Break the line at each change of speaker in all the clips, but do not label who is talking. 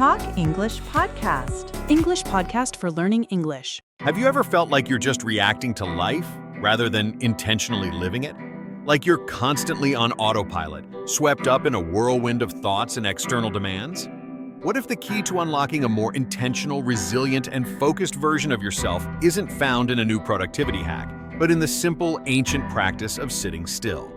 Talk English Podcast.
English podcast for learning English.
Have you ever felt like you're just reacting to life rather than intentionally living it? Like you're constantly on autopilot, swept up in a whirlwind of thoughts and external demands? What if the key to unlocking a more intentional, resilient, and focused version of yourself isn't found in a new productivity hack, but in the simple, ancient practice of sitting still?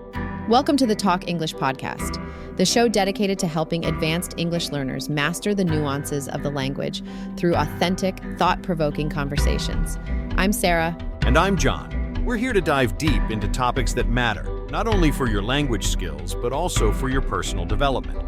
Welcome to the Talk English Podcast, the show dedicated to helping advanced English learners master the nuances of the language through authentic, thought-provoking conversations. I'm Sarah.
And I'm John. We're here to dive deep into topics that matter, not only for your language skills, but also for your personal development.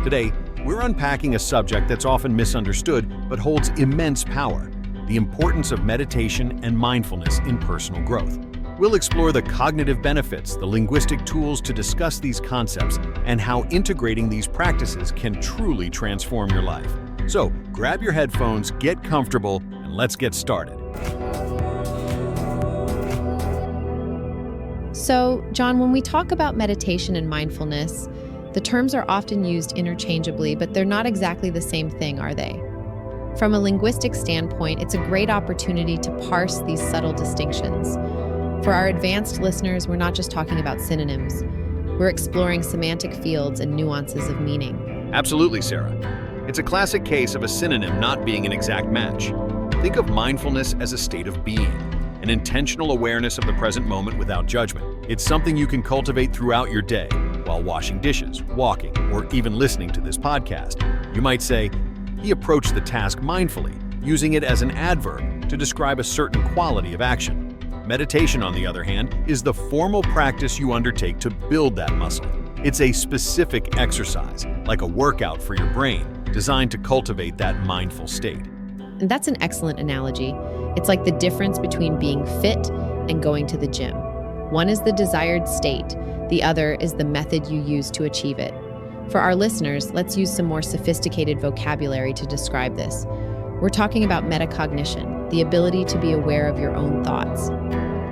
Today, we're unpacking a subject that's often misunderstood but holds immense power: the importance of meditation and mindfulness in personal growth. We'll explore the cognitive benefits, the linguistic tools to discuss these concepts, and how integrating these practices can truly transform your life. So, grab your headphones, get comfortable, and let's get started.
So, John, when we talk about meditation and mindfulness, the terms are often used interchangeably, but they're not exactly the same thing, are they? From a linguistic standpoint, it's a great opportunity to parse these subtle distinctions. For our advanced listeners, we're not just talking about synonyms. We're exploring semantic fields and nuances of meaning.
Absolutely, Sarah. It's a classic case of a synonym not being an exact match. Think of mindfulness as a state of being, an intentional awareness of the present moment without judgment. It's something you can cultivate throughout your day, while washing dishes, walking, or even listening to this podcast. You might say, he approached the task mindfully, using it as an adverb to describe a certain quality of action. Meditation, on the other hand, is the formal practice you undertake to build that muscle. It's a specific exercise, like a workout for your brain, designed to cultivate that mindful state.
And that's an excellent analogy. It's like the difference between being fit and going to the gym. One is the desired state, the other is the method you use to achieve it. For our listeners, let's use some more sophisticated vocabulary to describe this. We're talking about metacognition, the ability to be aware of your own thoughts.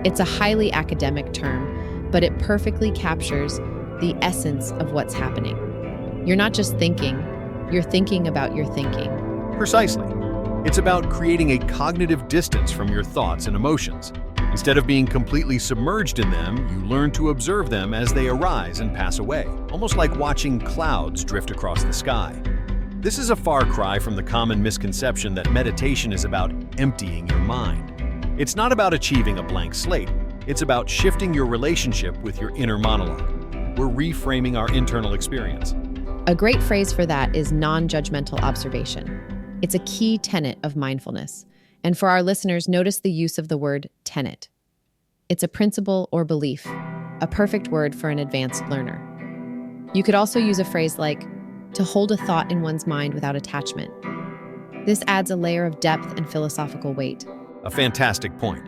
It's a highly academic term, but it perfectly captures the essence of what's happening. You're not just thinking, you're thinking about your thinking.
Precisely. It's about creating a cognitive distance from your thoughts and emotions. Instead of being completely submerged in them, you learn to observe them as they arise and pass away, almost like watching clouds drift across the sky. This is a far cry from the common misconception that meditation is about emptying your mind. It's not about achieving a blank slate. It's about shifting your relationship with your inner monologue. We're reframing our internal experience.
A great phrase for that is non-judgmental observation. It's a key tenet of mindfulness. And for our listeners, notice the use of the word tenet. It's a principle or belief, a perfect word for an advanced learner. You could also use a phrase like, to hold a thought in one's mind without attachment. This adds a layer of depth and philosophical weight.
A fantastic point.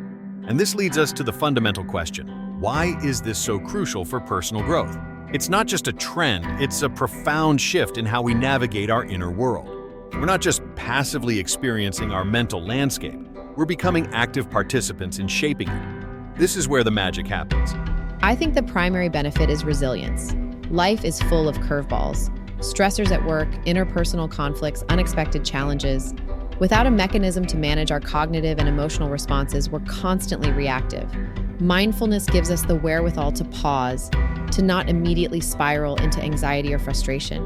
And this leads us to the fundamental question: why is this so crucial for personal growth? It's not just a trend, it's a profound shift in how we navigate our inner world. We're not just passively experiencing our mental landscape, we're becoming active participants in shaping it. This is where the magic happens.
I think the primary benefit is resilience. Life is full of curveballs. Stressors at work, interpersonal conflicts, unexpected challenges. Without a mechanism to manage our cognitive and emotional responses, we're constantly reactive. Mindfulness gives us the wherewithal to pause, to not immediately spiral into anxiety or frustration.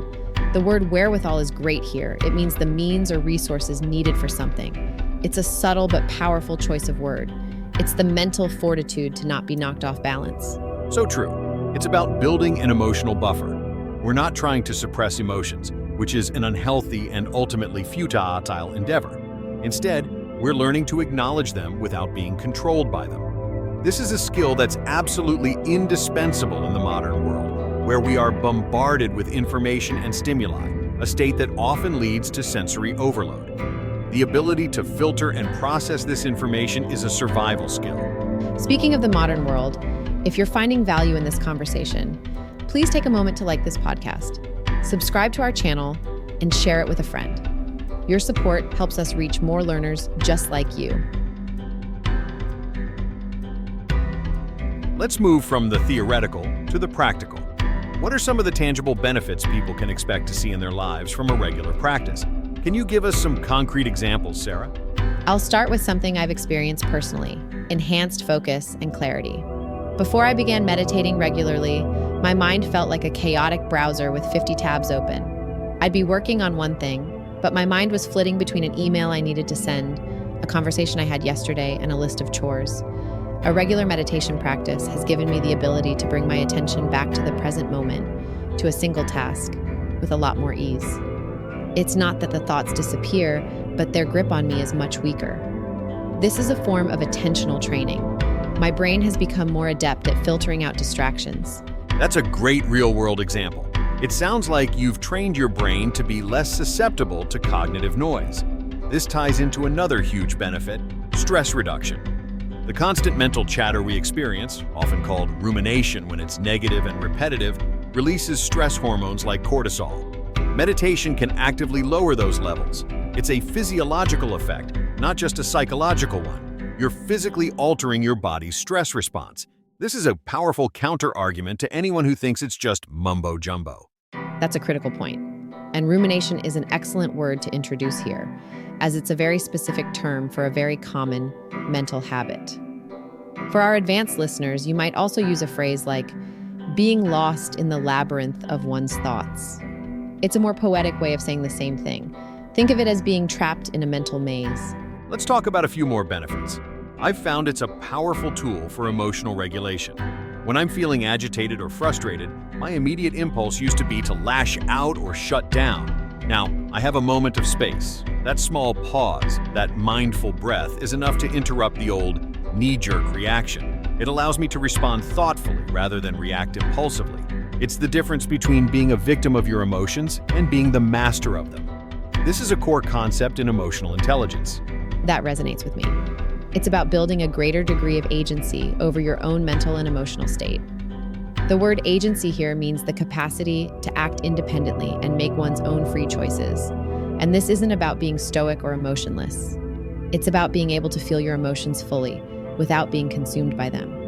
The word wherewithal is great here. It means the means or resources needed for something. It's a subtle but powerful choice of word. It's the mental fortitude to not be knocked off balance.
So true. It's about building an emotional buffer. We're not trying to suppress emotions, which is an unhealthy and ultimately futile endeavor. Instead, we're learning to acknowledge them without being controlled by them. This is a skill that's absolutely indispensable in the modern world, where we are bombarded with information and stimuli, a state that often leads to sensory overload. The ability to filter and process this information is a survival skill.
Speaking of the modern world, if you're finding value in this conversation, please take a moment to like this podcast, subscribe to our channel, and share it with a friend. Your support helps us reach more learners just like you.
Let's move from the theoretical to the practical. What are some of the tangible benefits people can expect to see in their lives from a regular practice? Can you give us some concrete examples, Sarah?
I'll start with something I've experienced personally: enhanced focus and clarity. Before I began meditating regularly, my mind felt like a chaotic browser with 50 tabs open. I'd be working on one thing, but my mind was flitting between an email I needed to send, a conversation I had yesterday, and a list of chores. A regular meditation practice has given me the ability to bring my attention back to the present moment, to a single task, with a lot more ease. It's not that the thoughts disappear, but their grip on me is much weaker. This is a form of attentional training. My brain has become more adept at filtering out distractions.
That's a great real-world example. It sounds like you've trained your brain to be less susceptible to cognitive noise. This ties into another huge benefit: stress reduction. The constant mental chatter we experience, often called rumination when it's negative and repetitive, releases stress hormones like cortisol. Meditation can actively lower those levels. It's a physiological effect, not just a psychological one. You're physically altering your body's stress response. This is a powerful counter-argument to anyone who thinks it's just mumbo-jumbo.
That's a critical point. And rumination is an excellent word to introduce here, as it's a very specific term for a very common mental habit. For our advanced listeners, you might also use a phrase like being lost in the labyrinth of one's thoughts. It's a more poetic way of saying the same thing. Think of it as being trapped in a mental maze.
Let's talk about a few more benefits. I've found it's a powerful tool for emotional regulation. When I'm feeling agitated or frustrated, my immediate impulse used to be to lash out or shut down. Now, I have a moment of space. That small pause, that mindful breath, is enough to interrupt the old knee-jerk reaction. It allows me to respond thoughtfully rather than react impulsively. It's the difference between being a victim of your emotions and being the master of them. This is a core concept in emotional intelligence.
That resonates with me. It's about building a greater degree of agency over your own mental and emotional state. The word agency here means the capacity to act independently and make one's own free choices. And this isn't about being stoic or emotionless. It's about being able to feel your emotions fully, without being consumed by them.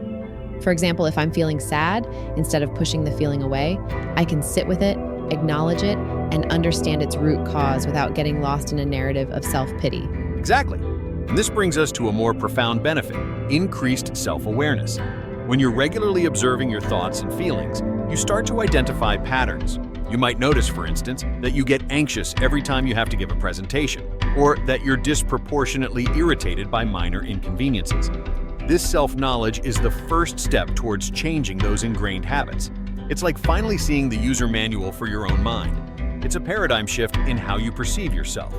For example, if I'm feeling sad, instead of pushing the feeling away, I can sit with it, acknowledge it, and understand its root cause without getting lost in a narrative of self-pity.
Exactly. And this brings us to a more profound benefit: increased self-awareness. When you're regularly observing your thoughts and feelings, you start to identify patterns. You might notice, for instance, that you get anxious every time you have to give a presentation, or that you're disproportionately irritated by minor inconveniences. This self-knowledge is the first step towards changing those ingrained habits. It's like finally seeing the user manual for your own mind. It's a paradigm shift in how you perceive yourself.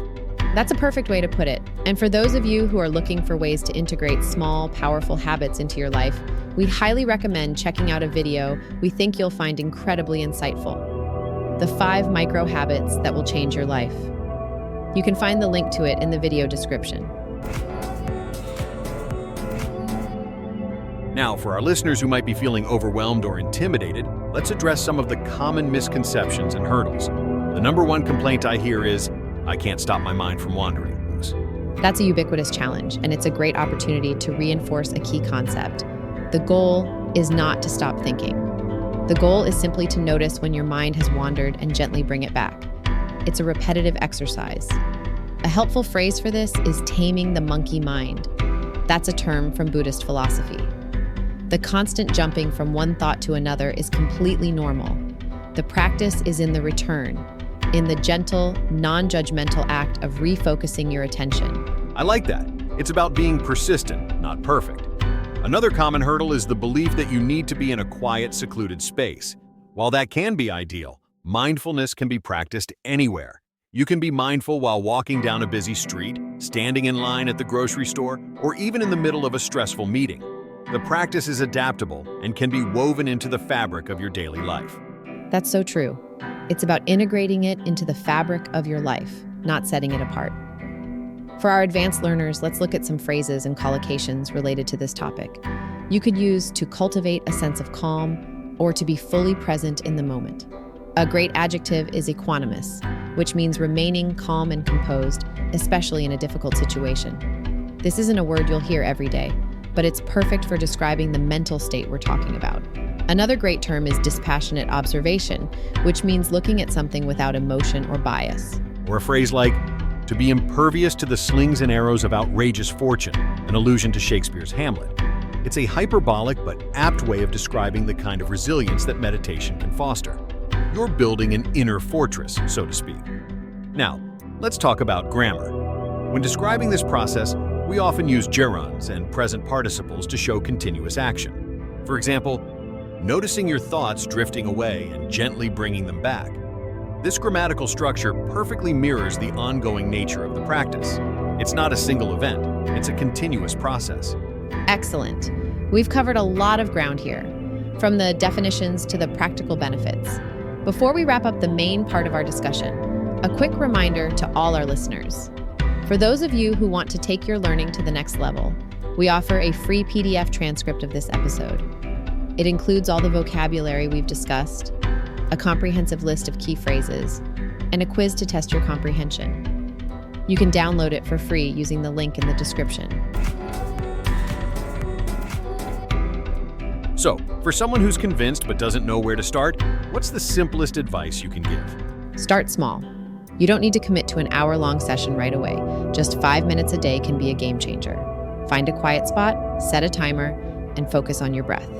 That's a perfect way to put it. And for those of you who are looking for ways to integrate small, powerful habits into your life, we highly recommend checking out a video we think you'll find incredibly insightful: the 5 micro habits that will change your life. You can find the link to it in the video description.
Now, for our listeners who might be feeling overwhelmed or intimidated, let's address some of the common misconceptions and hurdles. The number one complaint I hear is, "I can't stop my mind from wandering."
That's a ubiquitous challenge, and it's a great opportunity to reinforce a key concept. The goal is not to stop thinking. The goal is simply to notice when your mind has wandered and gently bring it back. It's a repetitive exercise. A helpful phrase for this is taming the monkey mind. That's a term from Buddhist philosophy. The constant jumping from one thought to another is completely normal. The practice is in the return, in the gentle, non-judgmental act of refocusing your attention.
I like that. It's about being persistent, not perfect. Another common hurdle is the belief that you need to be in a quiet, secluded space. While that can be ideal, mindfulness can be practiced anywhere. You can be mindful while walking down a busy street, standing in line at the grocery store, or even in the middle of a stressful meeting. The practice is adaptable and can be woven into the fabric of your daily life.
That's so true. It's about integrating it into the fabric of your life, not setting it apart. For our advanced learners, let's look at some phrases and collocations related to this topic. You could use to cultivate a sense of calm or to be fully present in the moment. A great adjective is equanimous, which means remaining calm and composed, especially in a difficult situation. This isn't a word you'll hear every day, but it's perfect for describing the mental state we're talking about. Another great term is dispassionate observation, which means looking at something without emotion or bias.
Or a phrase like, to be impervious to the slings and arrows of outrageous fortune, an allusion to Shakespeare's Hamlet. It's a hyperbolic but apt way of describing the kind of resilience that meditation can foster. You're building an inner fortress, so to speak. Now, let's talk about grammar. When describing this process, we often use gerunds and present participles to show continuous action. For example, noticing your thoughts drifting away and gently bringing them back. This grammatical structure perfectly mirrors the ongoing nature of the practice. It's not a single event, it's a continuous process.
Excellent. We've covered a lot of ground here, from the definitions to the practical benefits. Before we wrap up the main part of our discussion, a quick reminder to all our listeners. For those of you who want to take your learning to the next level, we offer a free PDF transcript of this episode. It includes all the vocabulary we've discussed, a comprehensive list of key phrases, and a quiz to test your comprehension. You can download it for free using the link in the description.
So, for someone who's convinced but doesn't know where to start, what's the simplest advice you can give?
Start small. You don't need to commit to an hour-long session right away. Just 5 minutes a day can be a game changer. Find a quiet spot, set a timer, and focus on your breath.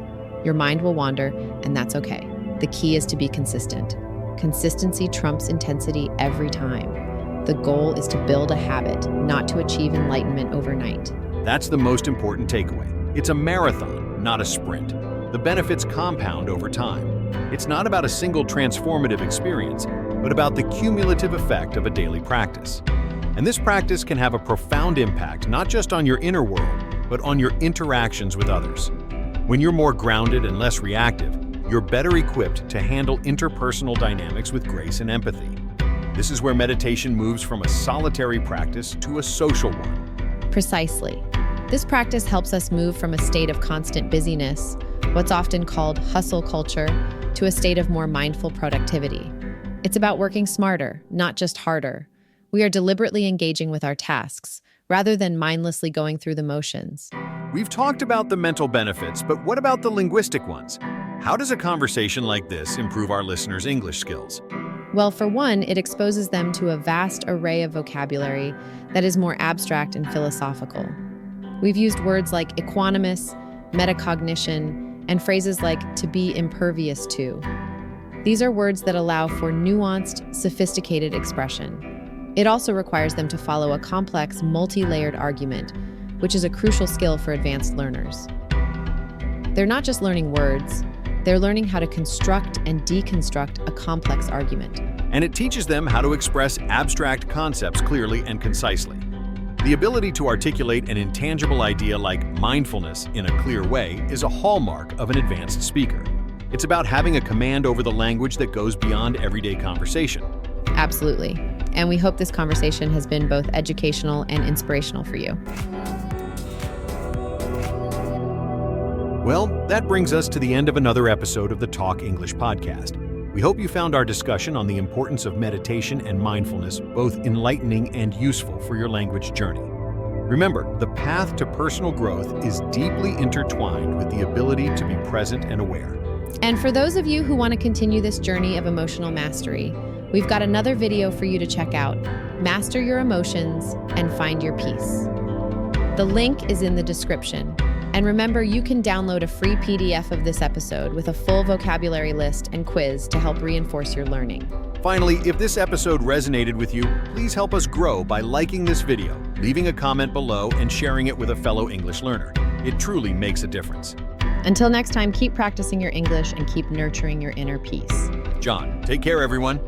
Your mind will wander, and that's okay. The key is to be consistent. Consistency trumps intensity every time. The goal is to build a habit, not to achieve enlightenment overnight.
That's the most important takeaway. It's a marathon, not a sprint. The benefits compound over time. It's not about a single transformative experience, but about the cumulative effect of a daily practice. And this practice can have a profound impact not just on your inner world, but on your interactions with others. When you're more grounded and less reactive, you're better equipped to handle interpersonal dynamics with grace and empathy. This is where meditation moves from a solitary practice to a social one.
Precisely. This practice helps us move from a state of constant busyness, what's often called hustle culture, to a state of more mindful productivity. It's about working smarter, not just harder. We are deliberately engaging with our tasks, rather than mindlessly going through the motions.
We've talked about the mental benefits, but what about the linguistic ones? How does a conversation like this improve our listeners' English skills?
Well, for one, it exposes them to a vast array of vocabulary that is more abstract and philosophical. We've used words like equanimous, metacognition, and phrases like to be impervious to. These are words that allow for nuanced, sophisticated expression. It also requires them to follow a complex, multi-layered argument, which is a crucial skill for advanced learners. They're not just learning words, they're learning how to construct and deconstruct a complex argument.
And it teaches them how to express abstract concepts clearly and concisely. The ability to articulate an intangible idea like mindfulness in a clear way is a hallmark of an advanced speaker. It's about having a command over the language that goes beyond everyday conversation.
Absolutely. And we hope this conversation has been both educational and inspirational for you.
Well, that brings us to the end of another episode of the Talk English podcast. We hope you found our discussion on the importance of meditation and mindfulness both enlightening and useful for your language journey. Remember, the path to personal growth is deeply intertwined with the ability to be present and aware.
And for those of you who want to continue this journey of emotional mastery, we've got another video for you to check out. Master your emotions and find your peace. The link is in the description. And remember, you can download a free PDF of this episode with a full vocabulary list and quiz to help reinforce your learning.
Finally, if this episode resonated with you, please help us grow by liking this video, leaving a comment below, and sharing it with a fellow English learner. It truly makes a difference.
Until next time, keep practicing your English and keep nurturing your inner peace.
John, take care, everyone.